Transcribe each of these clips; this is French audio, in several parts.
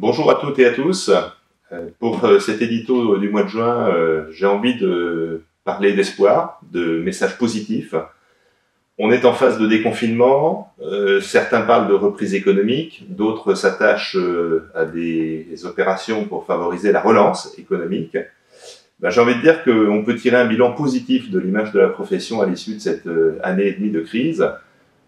Bonjour à toutes et à tous. Pour cet édito du mois de juin, j'ai envie de parler d'espoir, de messages positifs. On est en phase de déconfinement, certains parlent de reprise économique, d'autres s'attachent à des opérations pour favoriser la relance économique. J'ai envie de dire qu'on peut tirer un bilan positif de l'image de la profession à l'issue de cette année et demie de crise.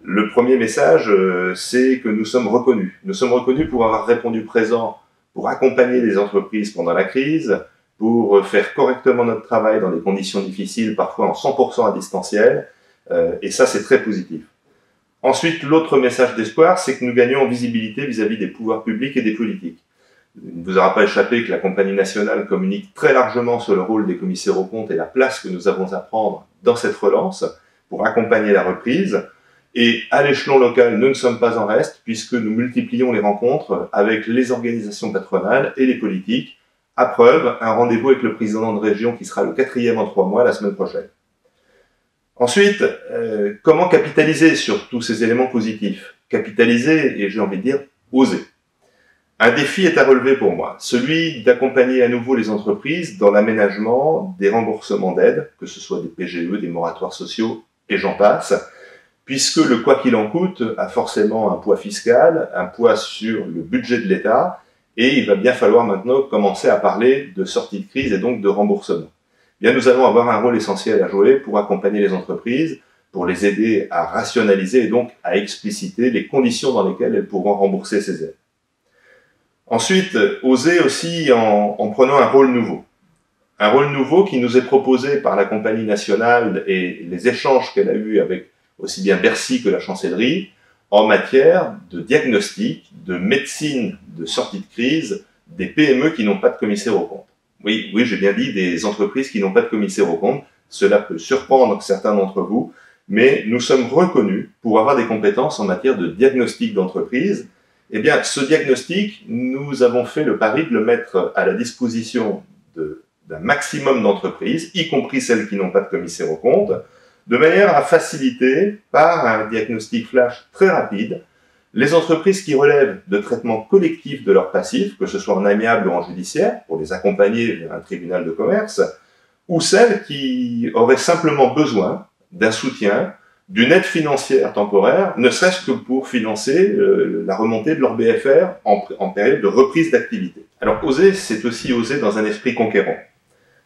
Le premier message, c'est que nous sommes reconnus. Nous sommes reconnus pour avoir répondu présent, pour accompagner les entreprises pendant la crise, pour faire correctement notre travail dans des conditions difficiles, parfois en 100% à distanciel, et ça c'est très positif. Ensuite, l'autre message d'espoir, c'est que nous gagnons en visibilité vis-à-vis des pouvoirs publics et des politiques. Il ne vous aura pas échappé que la compagnie nationale communique très largement sur le rôle des commissaires aux comptes et la place que nous avons à prendre dans cette relance pour accompagner la reprise. Et à l'échelon local, nous ne sommes pas en reste puisque nous multiplions les rencontres avec les organisations patronales et les politiques. À preuve, un rendez-vous avec le président de région qui sera le 4e en 3 mois la semaine prochaine. Ensuite, comment capitaliser sur tous ces éléments positifs? Capitaliser, et j'ai envie de dire, oser. Un défi est à relever pour moi, celui d'accompagner à nouveau les entreprises dans l'aménagement des remboursements d'aides, que ce soit des PGE, des moratoires sociaux, et j'en passe, puisque le quoi qu'il en coûte a forcément un poids fiscal, un poids sur le budget de l'État, et il va bien falloir maintenant commencer à parler de sortie de crise et donc de remboursement. Bien, nous allons avoir un rôle essentiel à jouer pour accompagner les entreprises, pour les aider à rationaliser et donc à expliciter les conditions dans lesquelles elles pourront rembourser ces aides. Ensuite, oser aussi en prenant un rôle nouveau. Un rôle nouveau qui nous est proposé par la compagnie nationale et les échanges qu'elle a eus avec aussi bien Bercy que la chancellerie, en matière de diagnostic, de médecine de sortie de crise des PME qui n'ont pas de commissaire aux comptes. Oui, j'ai bien dit des entreprises qui n'ont pas de commissaire aux comptes. Cela peut surprendre certains d'entre vous, mais nous sommes reconnus pour avoir des compétences en matière de diagnostic d'entreprise. Eh bien, ce diagnostic, nous avons fait le pari de le mettre à la disposition d'un maximum d'entreprises, y compris celles qui n'ont pas de commissaire aux comptes, de manière à faciliter, par un diagnostic flash très rapide, les entreprises qui relèvent de traitements collectifs de leurs passifs, que ce soit en amiable ou en judiciaire, pour les accompagner vers un tribunal de commerce, ou celles qui auraient simplement besoin d'un soutien, d'une aide financière temporaire, ne serait-ce que pour financer la remontée de leur BFR en période de reprise d'activité. Alors oser, c'est aussi oser dans un esprit conquérant.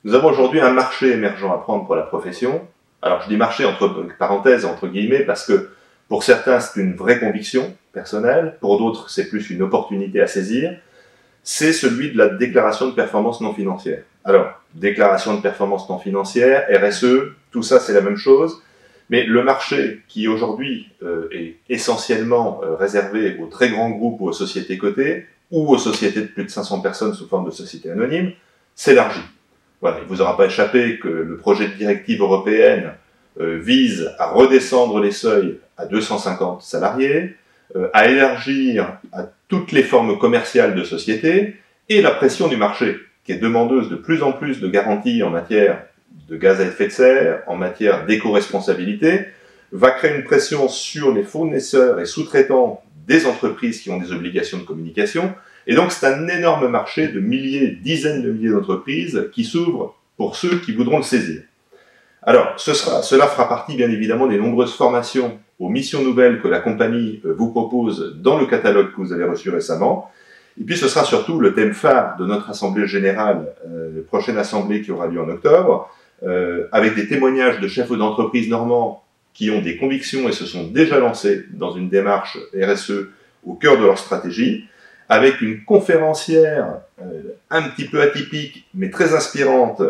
Nous avons aujourd'hui un marché émergent à prendre pour la profession. Alors je dis marché entre parenthèses, entre guillemets, parce que pour certains c'est une vraie conviction personnelle, pour d'autres c'est plus une opportunité à saisir, c'est celui de la déclaration de performance non financière. Alors, déclaration de performance non financière, RSE, tout ça c'est la même chose, mais le marché qui aujourd'hui est essentiellement réservé aux très grands groupes ou aux sociétés cotées, ou aux sociétés de plus de 500 personnes sous forme de sociétés anonymes, s'élargit. Voilà, il ne vous aura pas échappé que le projet de directive européenne vise à redescendre les seuils à 250 salariés, à élargir à toutes les formes commerciales de société, et la pression du marché, qui est demandeuse de plus en plus de garanties en matière de gaz à effet de serre, en matière d'éco-responsabilité, va créer une pression sur les fournisseurs et sous-traitants des entreprises qui ont des obligations de communication. Et donc c'est un énorme marché de milliers, dizaines de milliers d'entreprises qui s'ouvrent pour ceux qui voudront le saisir. Alors, cela fera partie bien évidemment des nombreuses formations aux missions nouvelles que la compagnie vous propose dans le catalogue que vous avez reçu récemment. Et puis ce sera surtout le thème phare de notre assemblée générale, la prochaine assemblée qui aura lieu en octobre, avec des témoignages de chefs d'entreprise normands qui ont des convictions et se sont déjà lancés dans une démarche RSE au cœur de leur stratégie, avec une conférencière un petit peu atypique, mais très inspirante,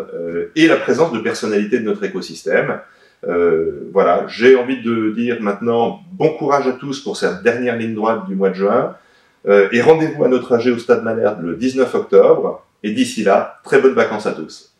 et la présence de personnalités de notre écosystème. Voilà, j'ai envie de dire maintenant bon courage à tous pour cette dernière ligne droite du mois de juin, et rendez-vous à notre AG au Stade Malherbe le 19 octobre, et d'ici là, très bonnes vacances à tous.